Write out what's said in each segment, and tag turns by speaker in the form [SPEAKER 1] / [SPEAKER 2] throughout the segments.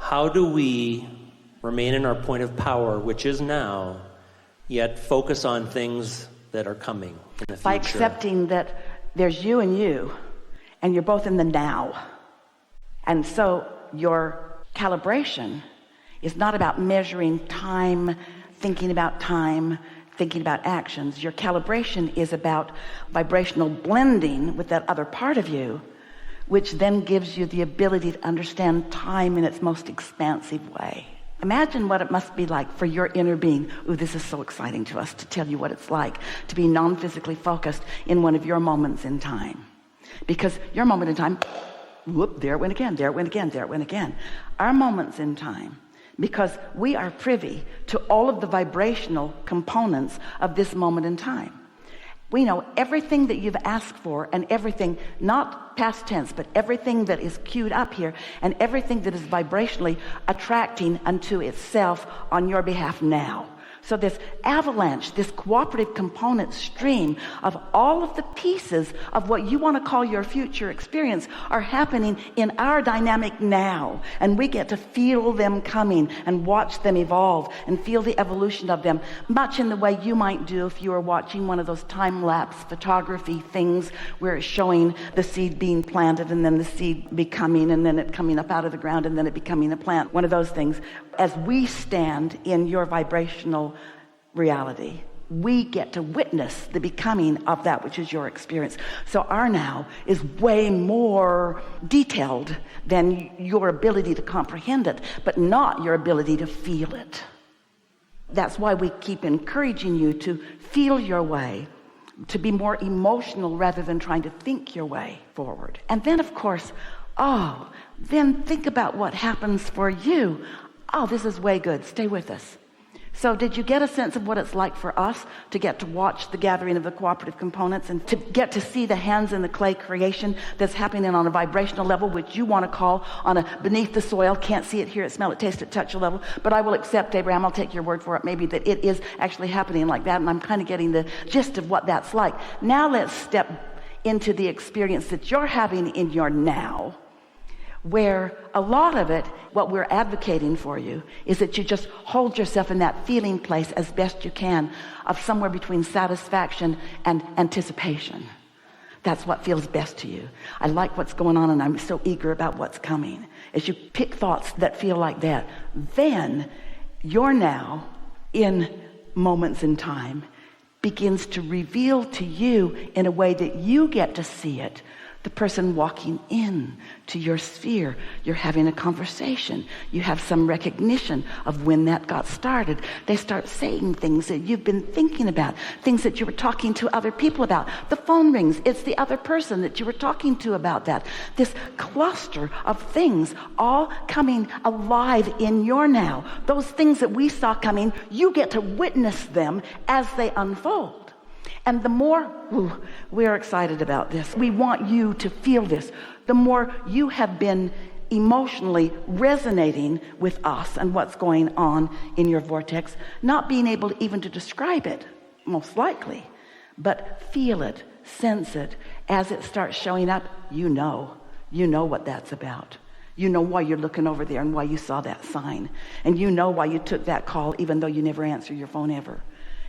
[SPEAKER 1] How do we remain in our point of power, which is now, yet focus on things that are coming in the future?
[SPEAKER 2] By accepting that there's you, and you're both in the now. And so your calibration is not about measuring time, thinking about actions. Your calibration is about vibrational blending with that other part of you, which then gives you the ability to understand time in its most expansive way. Imagine what it must be like for your inner being. Ooh, this is so exciting to us to tell you what it's like to be non-physically focused in one of your moments in time. Because your moment in time, whoop, there it went again, there it went again, there it went again. Our moments in time, because we are privy to all of the vibrational components of this moment in time. We know everything that you've asked for, and everything, not past tense, but everything that is queued up here, and everything that is vibrationally attracting unto itself on your behalf now. So this avalanche, this cooperative component stream of all of the pieces of what you want to call your future experience are happening in our dynamic now. And we get to feel them coming and watch them evolve and feel the evolution of them, much in the way you might do if you were watching one of those time-lapse photography things where it's showing the seed being planted and then the seed becoming and then it coming up out of the ground and then it becoming a plant. One of those things. As we stand in your vibrational reality, we get to witness the becoming of that which is your experience. So our now is way more detailed than your ability to comprehend it, but not your ability to feel it. That's why we keep encouraging you to feel your way, to be more emotional rather than trying to think your way forward. And then, of course, then think about what happens for you. Oh, this is way good. Stay with us. So did you get a sense of what it's like for us to get to watch the gathering of the cooperative components and to get to see the hands in the clay creation that's happening on a vibrational level, which you want to call on a beneath the soil, can't see it, hear it, smell it, taste it, touch it level. But I will accept, Abraham, I'll take your word for it, maybe that it is actually happening like that. And I'm kind of getting the gist of what that's like. Now let's step into the experience that you're having in your now, where a lot of it, what we're advocating for you, is that you just hold yourself in that feeling place as best you can of somewhere between satisfaction and anticipation. That's what feels best to you. I like what's going on and I'm so eager about what's coming. As you pick thoughts that feel like that, then your now in moments in time begins to reveal to you in a way that you get to see it. The person walking in to your sphere, you're having a conversation. You have some recognition of when that got started. They start saying things that you've been thinking about, things that you were talking to other people about. The phone rings. It's the other person that you were talking to about that. This cluster of things all coming alive in your now. Those things that we saw coming, you get to witness them as they unfold. And the more we're excited about this, we want you to feel this, the more you have been emotionally resonating with us and what's going on in your vortex, not being able even to describe it, most likely, but feel it, sense it. As it starts showing up, you know what that's about. You know why you're looking over there and why you saw that sign. And you know why you took that call even though you never answer your phone ever.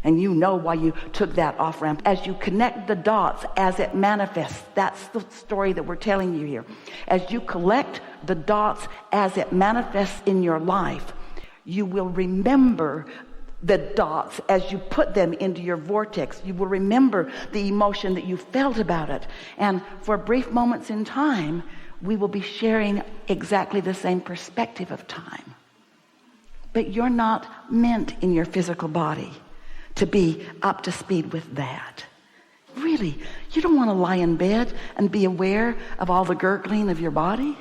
[SPEAKER 2] And you know why you took that off-ramp. As you connect the dots, as it manifests, that's the story that we're telling you here. As you collect the dots as it manifests in your life, you will remember the dots as you put them into your vortex. You will remember the emotion that you felt about it. And for brief moments in time, we will be sharing exactly the same perspective of time. But you're not meant in your physical body to be up to speed with that. Really, you don't want to lie in bed and be aware of all the gurgling of your body.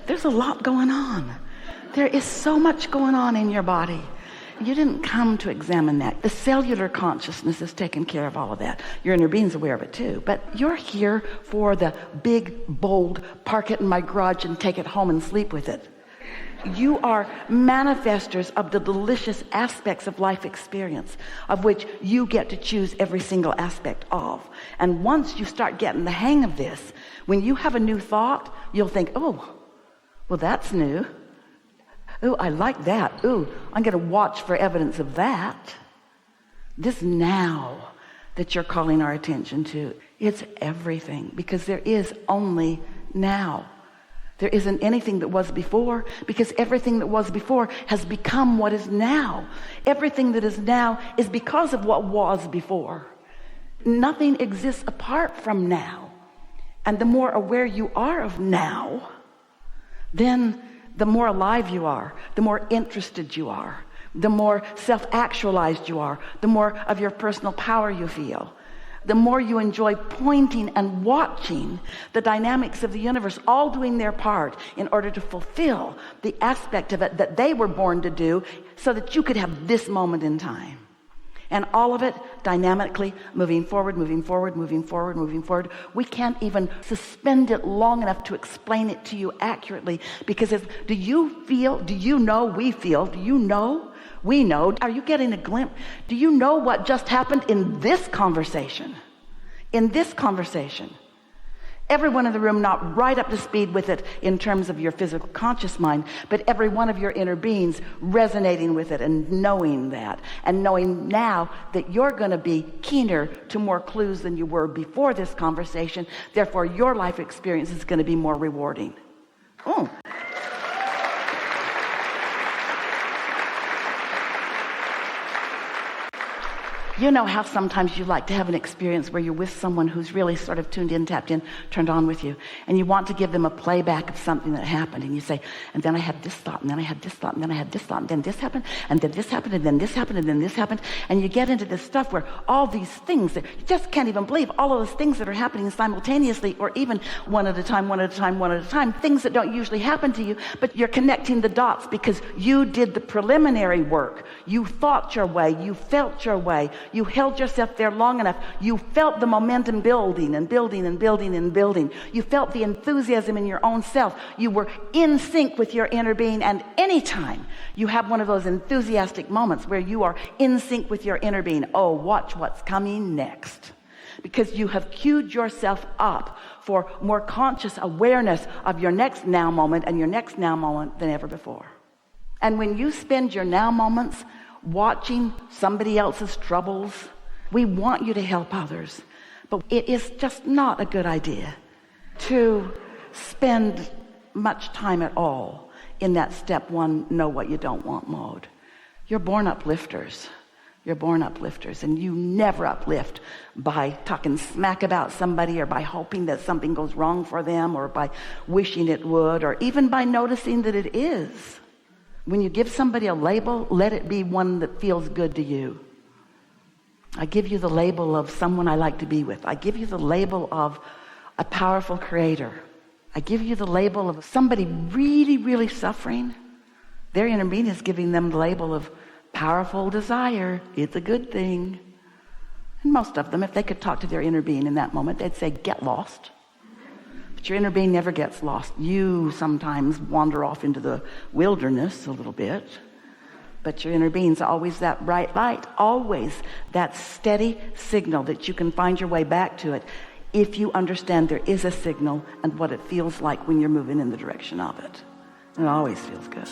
[SPEAKER 2] There's a lot going on. There is so much going on in your body. You didn't come to examine that. The cellular consciousness is taking care of all of that. Your inner being's aware of it too. But you're here for the big, bold, park it in my garage and take it home and sleep with it. You are manifestors of the delicious aspects of life experience, of which you get to choose every single aspect of. And once you start getting the hang of this, when you have a new thought, you'll think, oh, Well, that's new. Ooh, I like that. Ooh, I'm going to watch for evidence of that. This now that you're calling our attention to, it's everything, because there is only now. There isn't anything that was before, because everything that was before has become what is now. Everything that is now is because of what was before. Nothing exists apart from now. And the more aware you are of now, then the more alive you are, the more interested you are, the more self-actualized you are, the more of your personal power you feel, the more you enjoy pointing and watching the dynamics of the universe all doing their part in order to fulfill the aspect of it that they were born to do, so that you could have this moment in time. And all of it dynamically moving forward, moving forward, moving forward, moving forward. We can't even suspend it long enough to explain it to you accurately, because do you feel, do you know, we feel, do you know, we know, are you getting a glimpse? Do you know what just happened in this conversation? In this conversation. Everyone in the room not right up to speed with it in terms of your physical conscious mind, but every one of your inner beings resonating with it and knowing that, and knowing now that you're going to be keener to more clues than you were before this conversation. Therefore, your life experience is going to be more rewarding. Oh. You know how sometimes you like to have an experience where you're with someone who's really sort of tuned in, tapped in, turned on with you, and you want to give them a playback of something that happened, and you say, and then I had this thought, and then I had this thought, and then I had this thought, and then this happened, and then this happened, and then this happened, and then this happened, and you get into this stuff where all these things that you just can't even believe, all of those things that are happening simultaneously, or even one at a time, one at a time, one at a time, things that don't usually happen to you, but you're connecting the dots because you did the preliminary work. You thought your way, you felt your way, you held yourself there long enough. You felt the momentum building and building and building and building. You felt the enthusiasm in your own self. You were in sync with your inner being. And anytime you have one of those enthusiastic moments where you are in sync with your inner being, oh, watch what's coming next. Because you have queued yourself up for more conscious awareness of your next now moment and your next now moment than ever before. And when you spend your now moments watching somebody else's troubles, we want you to help others, but it is just not a good idea to spend much time at all in that step one, know what you don't want mode. You're born uplifters. You're born uplifters, and you never uplift by talking smack about somebody, or by hoping that something goes wrong for them, or by wishing it would, or even by noticing that it is. When you give somebody a label, let it be one that feels good to you. I give you the label of someone I like to be with. I give you the label of a powerful creator. I give you the label of somebody really, really suffering. Their inner being is giving them the label of powerful desire. It's a good thing. And most of them, if they could talk to their inner being in that moment, they'd say, get lost. But your inner being never gets lost. You sometimes wander off into the wilderness a little bit, but your inner being's always that bright light, always that steady signal that you can find your way back to it if you understand there is a signal and what it feels like when you're moving in the direction of it. It always feels good.